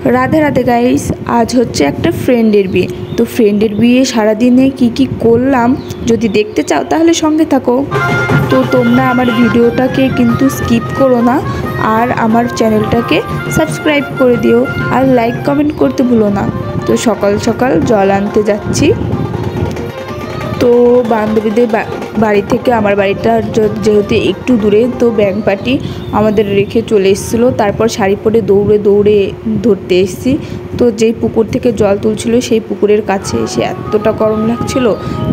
Radhe Radhe guys, आज होच्छे একটা ফ্রেন্ডের বিয়ে। তো ফ্রেন্ডের বিয়ে সারাদিনে কি করলাম যদি দেখতে চাও তাহলে সঙ্গে থাকো। তো তোমরা আমার ভিডিওটাকে কিন্তু স্কিপ করো না, আর আমার চ্যানেলটাকে সাবস্ক্রাইব করে দিও, আর লাইক কমেন্ট করতে ভুলো না। তো সকাল সকাল জল আনতে যাচ্ছি। তো বান্ধবীদের বাড়ি থেকে আমার বাড়িটা যেহেতু একটু দূরে, তো ব্যাঙ পাটি আমাদের রেখে চলে এসেছিলো। তারপর শাড়ি পরে দৌড়ে দৌড়ে ধরতে এসেছি। তো যেই পুকুর থেকে জল তুলছিল সেই পুকুরের কাছে এসে এতটা গরম লাগছিল,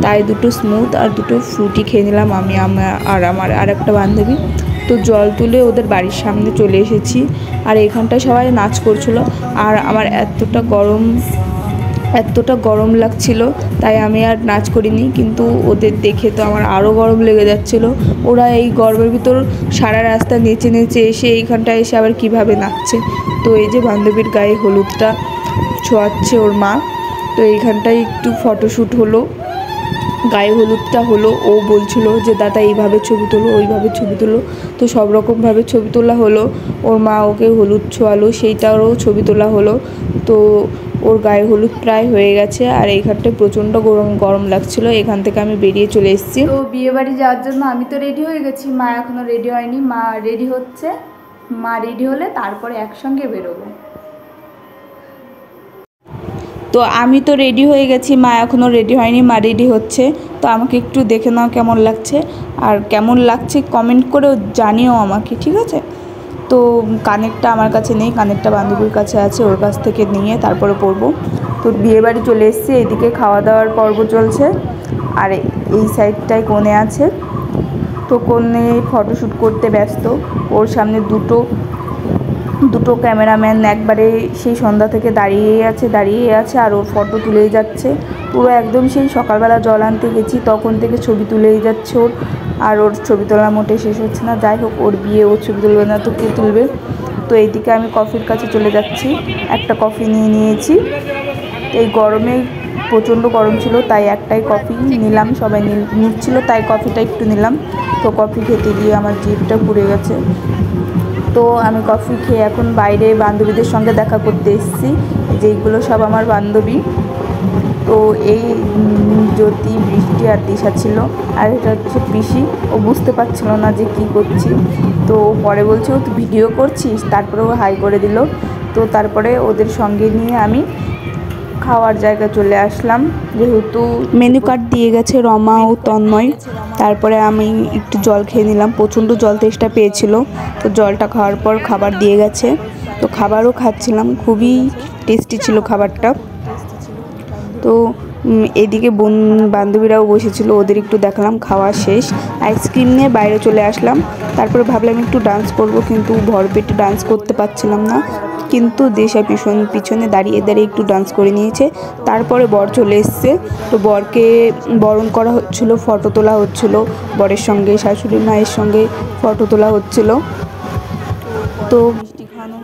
তাই দুটো স্মুথ আর দুটো ফ্রুটি খেয়ে নিলাম আমি আর আমার একটা বান্ধবী। তো জল তুলে ওদের বাড়ির সামনে চলে এসেছি, আর এখানটায় সবাই নাচ করছিল। আর আমার এতটা গরম লাগছিল, তাই আমি আর নাচ করিনি। কিন্তু ওদের দেখে তো আমার আরও গরম লেগে যাচ্ছিল। ওরা এই গরমের ভিতর সারা রাস্তা নেচে নেচে এসে এইখানটায় এসে আবার কিভাবে নাচছে। তো এই যে বান্ধবীর গায়ে হলুদটা ছোঁয়াচ্ছে ওর মা। তো এইখানটায় একটু ফটোশ্যুট হলো, গায়ে হলুদটা হলো। ও বলছিল যে দাদা এইভাবে ছবি তোলো, ওইভাবে ছবি তোলো। তো সব রকমভাবে ছবি তোলা হলো। ওর মা ওকে হলুদ ছোঁয়ালো, সেইটারও ছবি তোলা হলো। তো ওর গায়ে হলুদ প্রায় হয়ে গেছে, আর এইখানটায় প্রচণ্ড গরম লাগছিলো। এখান থেকে আমি বেরিয়ে চলে এসেছি। তো বিয়েবাড়ি যাওয়ার জন্য আমি তো রেডি হয়ে গেছি, মা এখনও রেডি হয়নি। মা রেডি হচ্ছে, মা রেডি হলে তারপরে একসঙ্গে বেরোবো। তো আমি তো রেডি হয়ে গেছি, মা এখনও রেডি হয়নি, মা রেডি হচ্ছে। তো আমাকে একটু দেখে নাও কেমন লাগছে, আর কেমন লাগছে কমেন্ট করেও জানিও আমাকে, ঠিক আছে? তো কানেরটা আমার কাছে নেই, কানেরটা বান্ধবীর কাছে আছে, ওর কাছ থেকে নিয়ে তারপরে পরবো। তো বিয়েবাড়ি চলে এসেছি, এদিকে খাওয়া দাওয়ার পর্ব চলছে, আর এই সাইডটায় কনে আছে। তো কনে ফটোশ্যুট করতে ব্যস্ত। ওর সামনে দুটো ক্যামেরাম্যান একবারে সেই সন্ধ্যা থেকে দাঁড়িয়ে আছে, আর ওর ফটো তুলেই যাচ্ছে। পুরো একদম সেই সকালবেলা জল আনতে গেছি তখন থেকে ছবি তুলেই যাচ্ছে ওর, আর ওর ছবি তোলা মোটে শেষ হচ্ছে না। যাই হোক, ওর বিয়ে, ওর ছবি তুলবে না তো কে তুলবে। তো এইদিকে আমি কফির কাছে চলে যাচ্ছি, একটা কফি নিয়েছি। এই গরমে প্রচণ্ড গরম ছিল, তাই একটাই কফি নিলাম, সবাই নিচ্ছিল তাই কফিটা একটু নিলাম। তো কফি খেতে গিয়ে আমার জিভটা পুড়ে গেছে। তো আমি কফি খেয়ে এখন বাইরে বান্ধবীদের সঙ্গে দেখা করতে এসেছি, যেইগুলো সব আমার বান্ধবী। তো এই জ্যোতি, বৃষ্টি আর দিশা ছিল, আর এটা হচ্ছে পিসি। ও বুঝতে পারছিল না যে কি করছি। তো পরে বলছে ও তুই ভিডিও করছিস, তারপরে ও হাই করে দিল। তো তারপরে ওদের সঙ্গে নিয়ে আমি খাওয়ার জায়গা চলে আসলাম, যেহেতু মেনু কার্ড দিয়ে গেছে রমা ও তন্ময়। তারপরে আমি একটু জল খেয়ে নিলাম, প্রচণ্ড জল তেষ্টা পেয়েছিল। তো জলটা খাওয়ার পর খাবার দিয়ে গেছে, তো খাবারও খাচ্ছিলাম, খুবই টেস্টি ছিল খাবারটা। তো এদিকে বান্ধবীরাও বসেছিল, ওদের একটু দেখালাম। খাওয়া শেষ, আইসক্রিম নিয়ে বাইরে চলে আসলাম। তারপরে ভাবলাম একটু ডান্স করব, কিন্তু ভরপেটে ডান্স করতে পারছিলাম না। কিন্তু দেশা পিছনে দাঁড়িয়ে একটু ডান্স করে নিয়েছে। তারপরে বর চলে এসছে, তো বরকে বরণ করা হচ্ছিল, ফটো তোলা হচ্ছিল। বরের সঙ্গে শাশুড়ি মায়ের সঙ্গে ফটো তোলা হচ্ছিল। তো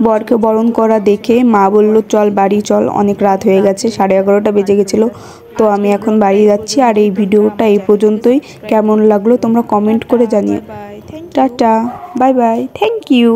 বরকে বরণ করা দেখে মা বলল চল বাড়ি চল, অনেক রাত হয়ে গেছে, 11:30 বেজে গেছিলো। তো আমি এখন বাড়ি যাচ্ছি, আর এই ভিডিওটা এই পর্যন্তই। কেমন লাগলো তোমরা কমেন্ট করে জানিও। Tata, bye bye, thank you.